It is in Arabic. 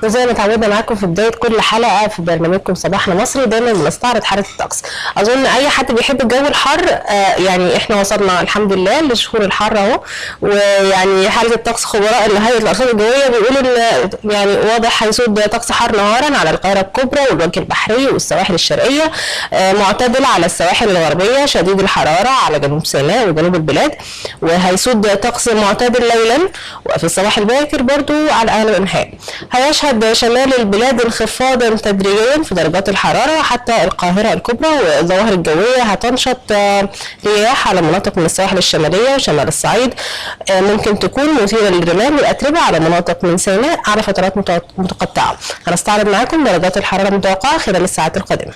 وزي ما اتعودنا معاكم في بدايه كل حلقه في برنامجكم صباحنا مصري دايما بنستعرض حاله الطقس. اظن اي حد بيحب الجو الحر يعني احنا وصلنا الحمد لله لشهور الحر اهو، ويعني حاله الطقس خبراء هيئه الارصاد الجويه بيقولوا ان يعني واضح هيسود طقس حار نهارا على القاهره الكبرى والوجه البحري والسواحل الشرقيه، معتدل على السواحل الغربيه، شديد الحراره على جنوب سيناء وجنوب البلاد، وهيسود طقس معتدل ليلا وفي الصباح الباكر برضو على اغلب الانحاء. هيشهد شمال البلاد انخفاضا تدريجيا في درجات الحراره حتى القاهره الكبرى، والظواهر الجويه هتنشط رياح على مناطق من السواحل الشماليه وشمال الصعيد، ممكن تكون مثيره للرمال والاتربه على مناطق من سيناء على فترات متقطعه. هنستعرض معاكم درجات الحراره المتوقعه خلال الساعات القادمه.